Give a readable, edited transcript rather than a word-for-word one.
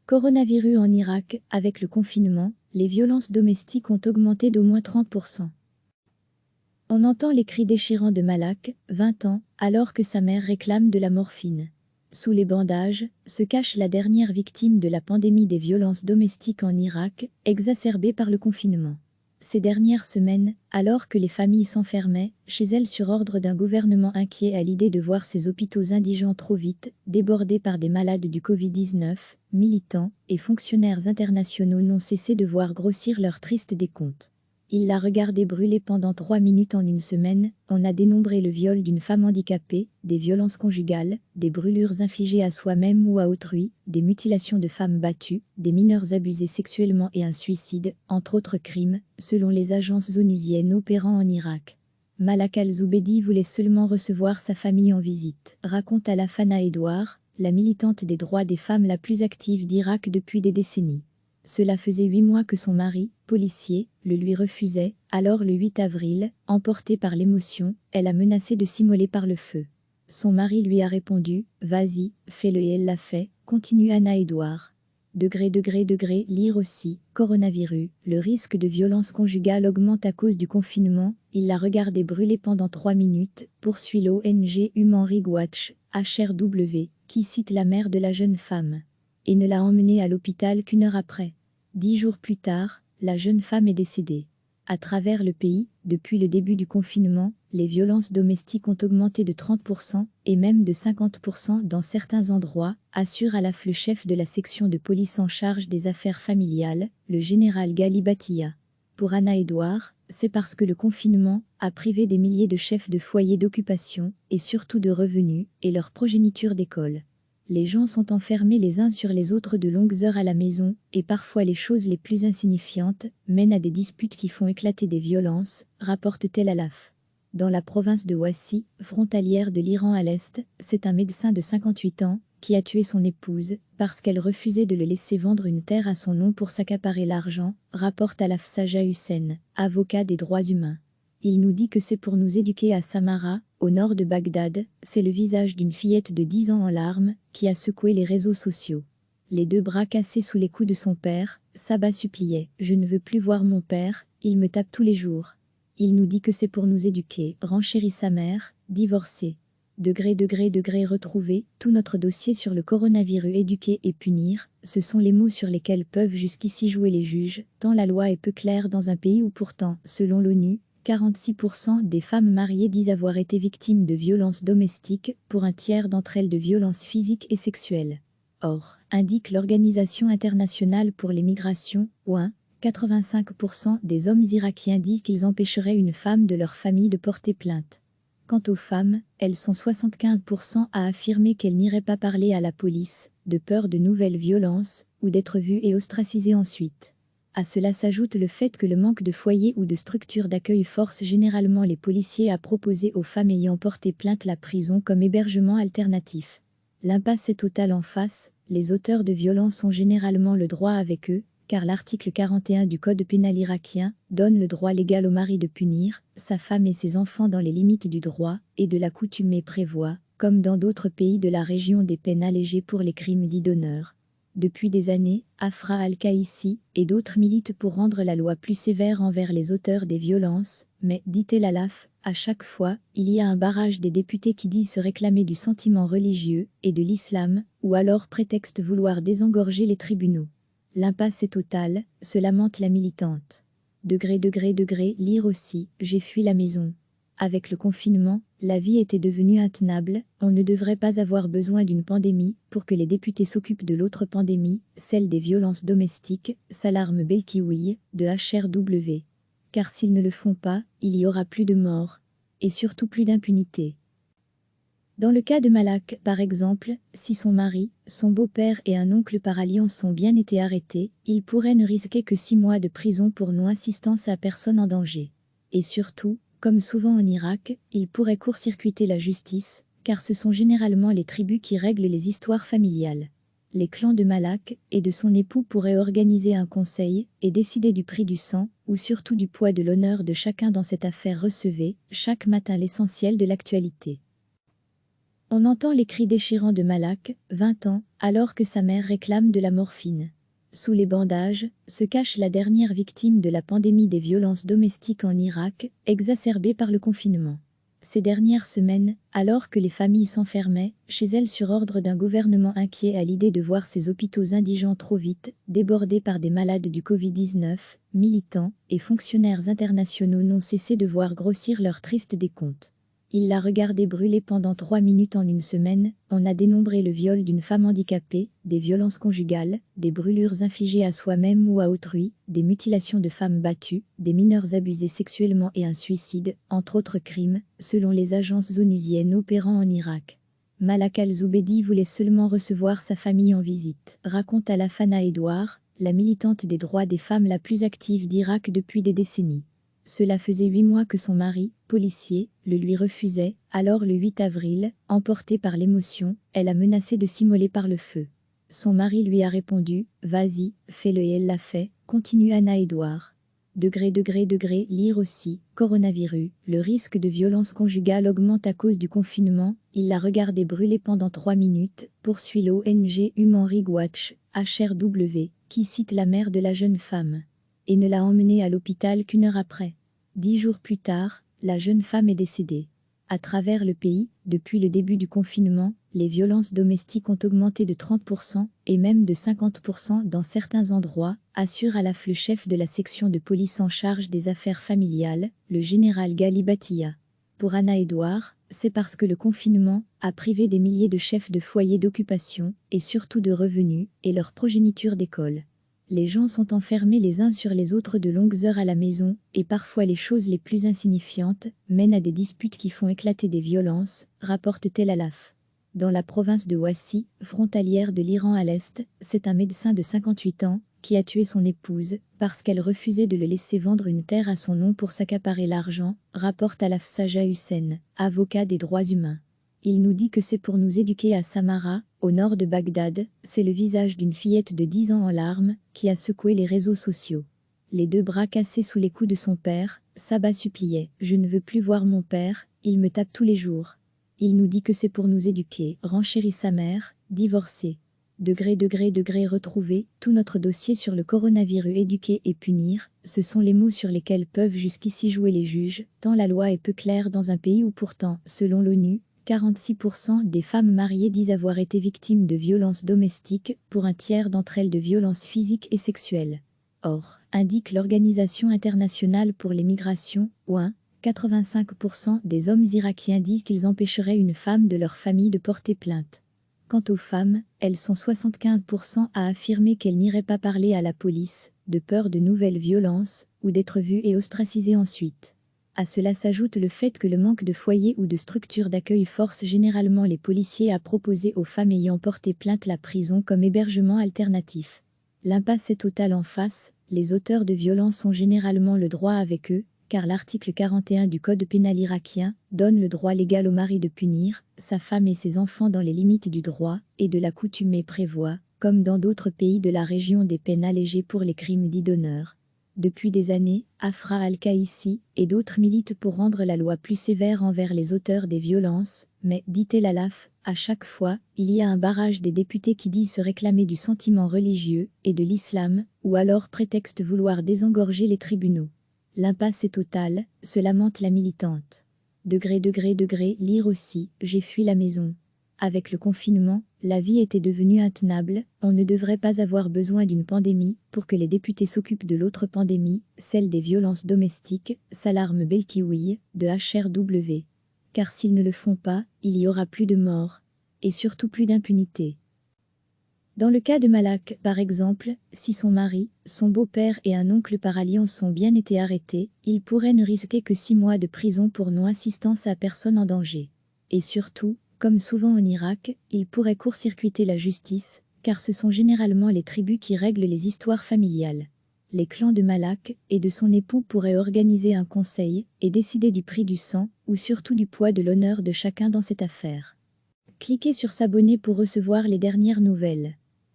Coronavirus en Irak, avec le confinement, les violences domestiques ont augmenté d'au moins 30%. On entend les cris déchirants de Malak, 20 ans, alors que sa mère réclame de la morphine. Sous les bandages, se cache la dernière victime de la pandémie des violences domestiques en Irak, exacerbée par le confinement. Ces dernières semaines, alors que les familles s'enfermaient chez elles sur ordre d'un gouvernement inquiet à l'idée de voir ses hôpitaux indigents trop vite, débordés par des malades du Covid-19, militants et fonctionnaires internationaux n'ont cessé de voir grossir leur triste décompte. Il l'a regardé brûler pendant 3 minutes en une semaine, on a dénombré le viol d'une femme handicapée, des violences conjugales, des brûlures infligées à soi-même ou à autrui, des mutilations de femmes battues, des mineurs abusés sexuellement et un suicide, entre autres crimes, selon les agences onusiennes opérant en Irak. Malak al-Zubeidi voulait seulement recevoir sa famille en visite, raconte Alafana Edouard, la militante des droits des femmes la plus active d'Irak depuis des décennies. Cela faisait 8 mois que son mari, policier, le lui refusait, alors le 8 avril, emportée par l'émotion, elle a menacé de s'immoler par le feu. Son mari lui a répondu « Vas-y, fais-le » et elle l'a fait, continue Anna Edouard. Lire aussi, coronavirus, le risque de violence conjugale augmente à cause du confinement, il l'a regardé brûler pendant 3 minutes, poursuit l'ONG Human Rights Watch, HRW, qui cite la mère de la jeune femme. Et ne l'a emmenée à l'hôpital qu'1 heure après. 10 jours plus tard, la jeune femme est décédée. À travers le pays, depuis le début du confinement, les violences domestiques ont augmenté de 30% et même de 50% dans certains endroits, assure Alaf le chef de la section de police en charge des affaires familiales, le général Gali Batiya. Pour Anna Edouard, c'est parce que le confinement a privé des milliers de chefs de foyer d'occupation et surtout de revenus et leur progéniture d'école. Les gens sont enfermés les uns sur les autres de longues heures à la maison, et parfois les choses les plus insignifiantes mènent à des disputes qui font éclater des violences, rapporte Tel Alaf. Dans la province de Wassi, frontalière de l'Iran à l'est, c'est un médecin de 58 ans qui a tué son épouse parce qu'elle refusait de le laisser vendre une terre à son nom pour s'accaparer l'argent, rapporte Alaf Saja Hussein, avocat des droits humains. Il nous dit que c'est pour nous éduquer à Samara, au nord de Bagdad, c'est le visage d'une fillette de 10 ans en larmes qui a secoué les réseaux sociaux. Les 2 bras cassés sous les coups de son père, Saba suppliait « Je ne veux plus voir mon père, il me tape tous les jours ». Il nous dit que c'est pour nous éduquer, renchérit sa mère, divorcée. Retrouver tout notre dossier sur le coronavirus éduquer et punir, ce sont les mots sur lesquels peuvent jusqu'ici jouer les juges, tant la loi est peu claire dans un pays où pourtant, selon l'ONU, 46% des femmes mariées disent avoir été victimes de violences domestiques, pour un tiers d'entre elles de violences physiques et sexuelles. Or, indique l'Organisation internationale pour les migrations, OIM, 85% des hommes irakiens disent qu'ils empêcheraient une femme de leur famille de porter plainte. Quant aux femmes, elles sont 75% à affirmer qu'elles n'iraient pas parler à la police, de peur de nouvelles violences, ou d'être vues et ostracisées ensuite. À cela s'ajoute le fait que le manque de foyers ou de structures d'accueil force généralement les policiers à proposer aux femmes ayant porté plainte la prison comme hébergement alternatif. L'impasse est totale en face, les auteurs de violences ont généralement le droit avec eux, car l'article 41 du Code pénal irakien donne le droit légal au mari de punir sa femme et ses enfants dans les limites du droit et de la coutume et prévoit, comme dans d'autres pays de la région, des peines allégées pour les crimes dits d'honneur. Depuis des années, Afra al-Kaïsi et d'autres militent pour rendre la loi plus sévère envers les auteurs des violences, mais, dit Tel Alaf, à chaque fois, il y a un barrage des députés qui disent se réclamer du sentiment religieux et de l'islam, ou alors prétextent vouloir désengorger les tribunaux. L'impasse est totale, se lamente la militante. Lire aussi, j'ai fui la maison. Avec le confinement, la vie était devenue intenable, on ne devrait pas avoir besoin d'une pandémie pour que les députés s'occupent de l'autre pandémie, celle des violences domestiques, s'alarme Belkiwi, de HRW. Car s'ils ne le font pas, il y aura plus de morts. Et surtout plus d'impunité. Dans le cas de Malak, par exemple, si son mari, son beau-père et un oncle par alliance ont bien été arrêtés, il pourrait ne risquer que 6 mois de prison pour non-assistance à personne en danger. Et surtout, comme souvent en Irak, il pourrait court-circuiter la justice, car ce sont généralement les tribus qui règlent les histoires familiales. Les clans de Malak et de son époux pourraient organiser un conseil et décider du prix du sang, ou surtout du poids de l'honneur de chacun dans cette affaire. Recevez, chaque matin, l'essentiel de l'actualité. On entend les cris déchirants de Malak, 20 ans, alors que sa mère réclame de la morphine. Sous les bandages se cache la dernière victime de la pandémie des violences domestiques en Irak, exacerbée par le confinement. Ces dernières semaines, alors que les familles s'enfermaient chez elles sur ordre d'un gouvernement inquiet à l'idée de voir ses hôpitaux indigents trop vite, débordés par des malades du Covid-19, militants et fonctionnaires internationaux n'ont cessé de voir grossir leur triste décompte. Il l'a regardé brûler pendant 3 minutes en une semaine, on a dénombré le viol d'une femme handicapée, des violences conjugales, des brûlures infligées à soi-même ou à autrui, des mutilations de femmes battues, des mineurs abusés sexuellement et un suicide, entre autres crimes, selon les agences onusiennes opérant en Irak. Malak al-Zubeidi voulait seulement recevoir sa famille en visite, raconte Alafana Edouard, la militante des droits des femmes la plus active d'Irak depuis des décennies. Cela faisait 8 mois que son mari, policier, le lui refusait, alors le 8 avril, emportée par l'émotion, elle a menacé de s'immoler par le feu. Son mari lui a répondu « Vas-y, fais-le » et elle l'a fait, continue Anna Edouard. Lire aussi, coronavirus, le risque de violence conjugale augmente à cause du confinement, il l'a regardé brûler pendant 3 minutes, poursuit l'ONG Human Rights Watch, HRW, qui cite la mère de la jeune femme. Et ne l'a emmenée à l'hôpital qu'1 heure après. 10 jours plus tard, la jeune femme est décédée. À travers le pays, depuis le début du confinement, les violences domestiques ont augmenté de 30% et même de 50% dans certains endroits, assure Alaf le chef de la section de police en charge des affaires familiales, le général Gali Batiya. Pour Anna Edouard, c'est parce que le confinement a privé des milliers de chefs de foyer d'occupation et surtout de revenus et leur progéniture d'école. Les gens sont enfermés les uns sur les autres de longues heures à la maison, et parfois les choses les plus insignifiantes mènent à des disputes qui font éclater des violences, rapporte Tel Alaf. Dans la province de Wassi, frontalière de l'Iran à l'est, c'est un médecin de 58 ans qui a tué son épouse parce qu'elle refusait de le laisser vendre une terre à son nom pour s'accaparer l'argent, rapporte Alaf Saja Hussein, avocat des droits humains. Il nous dit que c'est pour nous éduquer à Samara, au nord de Bagdad, c'est le visage d'une fillette de 10 ans en larmes qui a secoué les réseaux sociaux. Les 2 bras cassés sous les coups de son père, Saba suppliait « Je ne veux plus voir mon père, il me tape tous les jours ». Il nous dit que c'est pour nous éduquer, renchérit sa mère, divorcée. Retrouver tout notre dossier sur le coronavirus éduquer et punir, ce sont les mots sur lesquels peuvent jusqu'ici jouer les juges, tant la loi est peu claire dans un pays où pourtant, selon l'ONU, 46% des femmes mariées disent avoir été victimes de violences domestiques, pour un tiers d'entre elles de violences physiques et sexuelles. Or, indique l'Organisation internationale pour les migrations, OIM, 85% des hommes irakiens disent qu'ils empêcheraient une femme de leur famille de porter plainte. Quant aux femmes, elles sont 75% à affirmer qu'elles n'iraient pas parler à la police, de peur de nouvelles violences, ou d'être vues et ostracisées ensuite. À cela s'ajoute le fait que le manque de foyers ou de structures d'accueil force généralement les policiers à proposer aux femmes ayant porté plainte la prison comme hébergement alternatif. L'impasse est totale en face, les auteurs de violences ont généralement le droit avec eux, car l'article 41 du Code pénal irakien donne le droit légal au mari de punir sa femme et ses enfants dans les limites du droit et de la coutume et prévoit, comme dans d'autres pays de la région, des peines allégées pour les crimes dits d'honneur. Depuis des années, Afra al-Kaïsi et d'autres militent pour rendre la loi plus sévère envers les auteurs des violences, mais, dit Tel Alaf, à chaque fois, il y a un barrage des députés qui disent se réclamer du sentiment religieux et de l'islam, ou alors prétextent vouloir désengorger les tribunaux. L'impasse est totale, se lamente la militante. Lire aussi, j'ai fui la maison. Avec le confinement, la vie était devenue intenable, on ne devrait pas avoir besoin d'une pandémie pour que les députés s'occupent de l'autre pandémie, celle des violences domestiques, s'alarme Belkioui, de HRW. Car s'ils ne le font pas, il y aura plus de morts. Et surtout plus d'impunité. Dans le cas de Malak, par exemple, si son mari, son beau-père et un oncle par alliance ont bien été arrêtés, il pourrait ne risquer que 6 mois de prison pour non-assistance à personne en danger. Et surtout, comme souvent en Irak, il pourrait court-circuiter la justice, car ce sont généralement les tribus qui règlent les histoires familiales. Les clans de Malak et de son époux pourraient organiser un conseil et décider du prix du sang, ou surtout du poids de l'honneur de chacun dans cette affaire. Cliquez sur s'abonner pour recevoir les dernières nouvelles.